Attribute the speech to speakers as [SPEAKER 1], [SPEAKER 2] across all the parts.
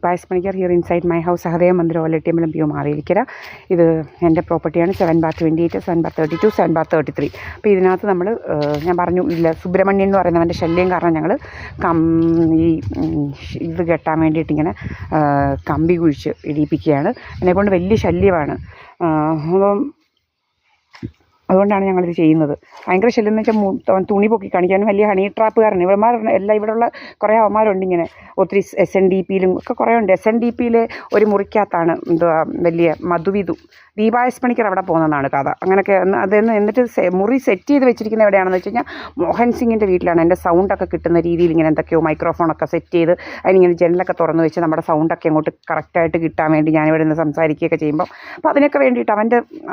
[SPEAKER 1] ദീപായസ് Panicker here inside my house Sahadeva Mandiram Olattiyambalam view Mavelikkara. ഇത് എൻ്റെ പ്രോപ്പർട്ടിയാണ്. 7/28, 7/32, 7/33. അപ്പോൾ ഇതിനകത്ത് നമ്മൾ ഞാൻ പറഞ്ഞു ഇല്ല സുബ്രഹ്മണ്യൻ എന്ന് പറയുന്നവൻ്റെ ശല്യം കാരണം ഞങ്ങൾ ഈ ഇത് കെട്ടാൻ വേണ്ടിയിട്ട് ഇങ്ങനെ കമ്പി കുഴിച്ച് ഇടിപ്പിക്കുകയാണ്. എന്നെക്കൊണ്ട് വലിയ ശല്യമാണ്. അപ്പം അതുകൊണ്ടാണ് ഞങ്ങളിത് ചെയ്യുന്നത്. ഭയങ്കര ശല്യം എന്ന് വെച്ചാൽ തുണി പൊക്കി കാണിക്കാനും വലിയ ഹണി ട്രാപ്പുകാരാണ് ഇവന്മാർ. എല്ലാം ഇവിടെയുള്ള കുറേ അവന്മാരുണ്ട് ഇങ്ങനെ ഒത്തിരി SNDPയിലും ഒക്കെ കുറേ ഉണ്ട്. SNDPയിൽ ഒരു മുറിക്കകത്താണ് എന്തുവാ വലിയ മധുവിധു ദീപായസ് പണിക്കർ അവിടെ പോകുന്നതാണ് കഥ. അങ്ങനെയൊക്കെ എന്നിട്ട് മുറി സെറ്റ് ചെയ്ത് വെച്ചിരിക്കുന്നത് എവിടെയാണെന്ന് വെച്ച് കഴിഞ്ഞാൽ മോഹൻ സിംഗിൻ്റെ വീട്ടിലാണ്. എൻ്റെ സൗണ്ടൊക്കെ കിട്ടുന്ന രീതിയിൽ ഇങ്ങനെ എന്തൊക്കെയോ മൈക്രോഫോണൊക്കെ സെറ്റ് ചെയ്ത് അതിനിങ്ങനെ ജനലൊക്കെ തുറന്ന് വെച്ച് നമ്മുടെ സൗണ്ടൊക്കെ അങ്ങോട്ട് കറക്റ്റായിട്ട് കിട്ടാൻ വേണ്ടി ഞാനിവിടെ നിന്ന് സംസാരിക്കുകയൊക്കെ ചെയ്യുമ്പോൾ അപ്പോൾ അതിനൊക്കെ വേണ്ടിയിട്ട്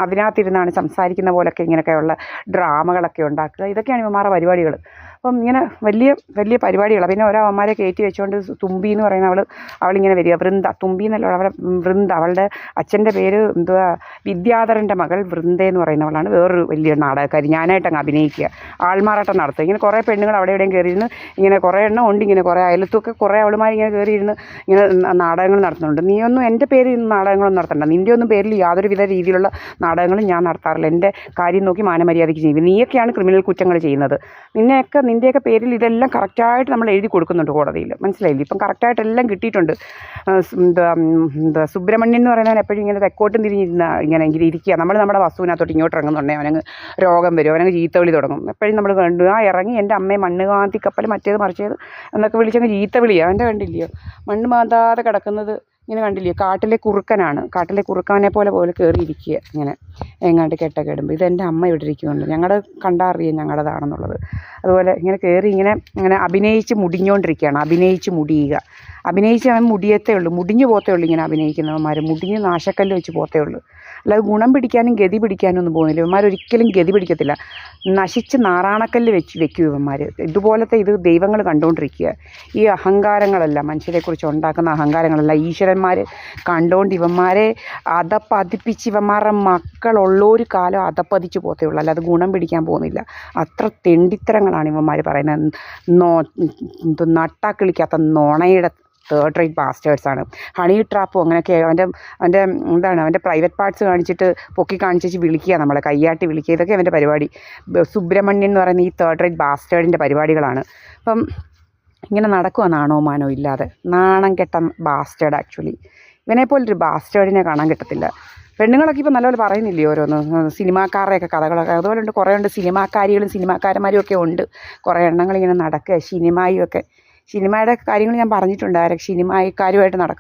[SPEAKER 1] അതിനകത്തിരുന്നാണ് സംസാരിക്കുന്ന പോലൊക്കെ ഇങ്ങനെയൊക്കെയുള്ള ഡ്രാമകളൊക്കെ ഉണ്ടാക്കുക. ഇതൊക്കെയാണ് ഇവന്മാരുടെ പരിപാടികൾ. അപ്പം ഇങ്ങനെ വലിയ വലിയ പരിപാടികളാണ്. പിന്നെ ഓരോ അവന്മാരെ കയറ്റി വെച്ചുകൊണ്ട് തുമ്പി എന്ന് പറയുന്ന അവളിങ്ങനെ വരിക. തുമ്പി എന്നല്ല അവിടെ വൃന്ദ, അവളുടെ അച്ഛൻ്റെ പേര് എന്തുവാ വിദ്യാധരൻ്റെ മകൾ വൃന്ദ എന്ന് പറയുന്നവളാണ്. വേറൊരു വലിയ നാടകക്കാരി. ഞാനായിട്ട് അങ്ങ് അഭിനയിക്കുക, ആൾമാറാട്ടം നടത്തുക. ഇങ്ങനെ കുറേ പെണ്ണുങ്ങൾ അവിടെ എവിടെയും കയറിയിരുന്ന് ഇങ്ങനെ കുറേ എണ്ണം ഉണ്ട്. ഇങ്ങനെ കുറേ അയലത്തൊക്കെ കുറേ അവളുമാർ ഇങ്ങനെ കയറിയിരുന്ന് ഇങ്ങനെ നാടകങ്ങൾ നടത്തുന്നുണ്ട്. നീയൊന്നും എൻ്റെ പേരിൽ നിന്ന് നാടകങ്ങളൊന്നും നടത്തണ്ട. നിൻ്റെ ഒന്നും പേരിൽ യാതൊരുവിധ രീതിയിലുള്ള നാടകങ്ങളും ഞാൻ നടത്താറില്ല. എൻ്റെ കാര്യം നോക്കി മാനമര്യാദയ്ക്ക് ചെയ്യും. നീയൊക്കെയാണ് ക്രിമിനൽ കുറ്റങ്ങൾ ചെയ്യുന്നത്. നിൻ്റെയൊക്കെ പേരിൽ ഇതെല്ലാം കറക്റ്റായിട്ട് നമ്മൾ എഴുതി കൊടുക്കുന്നുണ്ട് കോടതിയിൽ. മനസ്സിലായില്ലേ? ഇപ്പം കറക്റ്റായിട്ട് എല്ലാം കിട്ടിയിട്ടുണ്ട്. സുബ്രഹ്മണ്യൻ എന്ന് പറയുന്നവൻ എപ്പോഴും ഇങ്ങനെ തെക്കോട്ടും ഇങ്ങനെ ഇരിക്കുക. നമ്മൾ നമ്മുടെ വസ്തുവിനകത്തോട്ട് ഇങ്ങോട്ട് ഇറങ്ങുന്നുണ്ടെങ്കിൽ അവനങ്ങ് രോഗം വരും, അവനങ്ങ് ചീത്തവിളി തുടങ്ങും. എപ്പോഴും നമ്മൾ കണ്ടു ഇറങ്ങി എൻ്റെ അമ്മയെ മണ്ണ് മാന്തി കപ്പൽ മറ്റേത് മറിച്ചത് എന്നൊക്കെ വിളിച്ചങ്ങ് ചീത്ത വിളിയാണ്. അവൻ്റെ കണ്ടില്ലയോ മണ്ണ് മാന്താതെ കിടക്കുന്നത് ഇങ്ങനെ കണ്ടില്ലയോ? കാട്ടിലെ കുറുക്കനാണ്. കാട്ടിലെ കുറുക്കനെ പോലെ കയറിയിരിക്കുക ഇങ്ങനെ എങ്ങാണ്ട് കെട്ടൊക്കെ ഇടുമ്പോൾ. ഇതെൻ്റെ അമ്മ ഇവിടെ ഇരിക്കുന്നുണ്ട്. ഞങ്ങളുടെ കണ്ടറിയാം ഞങ്ങളുടേതാണെന്നുള്ളത്. അതുപോലെ ഇങ്ങനെ കയറി ഇങ്ങനെ അഭിനയിച്ച് മുടിഞ്ഞുകൊണ്ടിരിക്കുകയാണ്. അഭിനയിച്ച് മുടിയുക. അഭിനയിച്ച് അവൻ മുടിയത്തേ ഉള്ളൂ, മുടിഞ്ഞു പോത്തേ ഉള്ളൂ. ഇങ്ങനെ അഭിനയിക്കുന്നവന്മാർ മുടിഞ്ഞ് നാശക്കല്ല് വെച്ച് പോത്തേ ഉള്ളൂ. അല്ലാതെ ഗുണം പിടിക്കാനും ഗതി പിടിക്കാനും ഒന്നും പോകുന്നില്ല. ഇവന്മാരൊരിക്കലും ഗതി പിടിക്കത്തില്ല. നശിച്ച് നാറാണക്കല്ല് വെക്കും ഇവന്മാർ. ഇതുപോലത്തെ ഇത് ദൈവങ്ങൾ കണ്ടുകൊണ്ടിരിക്കുക. ഈ അഹങ്കാരങ്ങളല്ല, മനുഷ്യരെക്കുറിച്ച് ഉണ്ടാക്കുന്ന അഹങ്കാരങ്ങളല്ല ഈശ്വരന്മാർ കണ്ടുകൊണ്ട് ഇവന്മാരെ അതപ്പതിപ്പിച്ച് ഇവന്മാരുടെ മക്കളുള്ളൊരു കാലം അതപ്പതിച്ച് പോത്തേ ഉള്ളൂ. അല്ലാതെ ഗുണം പിടിക്കാൻ പോകുന്നില്ല. അത്ര തെണ്ടിത്തരങ്ങളാണ് ഇവന്മാർ പറയുന്നത്. നട്ടാക്കിളിക്കാത്ത നുണയുടെ തേർഡ് റേറ്റ് ബാസ്റ്റേഴ്സാണ്. ഹണി ട്രാപ്പും അങ്ങനെയൊക്കെ അവൻ്റെ പ്രൈവറ്റ് പാർട്സ് കാണിച്ചിട്ട് പൊക്കി കാണിച്ചിട്ട് വിളിക്കുക, നമ്മളെ കയ്യാട്ടി വിളിക്കുക. ഇതൊക്കെ അവൻ്റെ പരിപാടി. സുബ്രഹ്മണ്യൻ എന്ന് പറയുന്ന ഈ തേർഡ് റേറ്റ് ബാസ്റ്റേഡിൻ്റെ പരിപാടികളാണ്. അപ്പം ഇങ്ങനെ നടക്കുക നാണോ മാനോ ഇല്ലാതെ. നാണം കെട്ട ബാസ്റ്റേഡ്. ആക്ച്വലി ഇവനെപ്പോലൊരു ബാസ്റ്റേഡിനെ കാണാൻ കിട്ടത്തില്ല. പെണ്ണുങ്ങളൊക്കെ ഇപ്പോൾ നല്ലപോലെ പറയുന്നില്ലേ ഓരോന്ന്, സിനിമാക്കാരുടെയൊക്കെ കഥകളൊക്കെ. അതുപോലെ ഉണ്ട്, കുറേ ഉണ്ട് സിനിമാക്കാരികളും സിനിമാക്കാരന്മാരും ഒക്കെ ഉണ്ട്. കുറേ എണ്ണങ്ങളിങ്ങനെ നടക്കുക. സിനിമയുടെ കാര്യങ്ങൾ ഞാൻ പറഞ്ഞിട്ടുണ്ട്. സിനിമാക്കാരുമായിട്ട് നടക്കുക.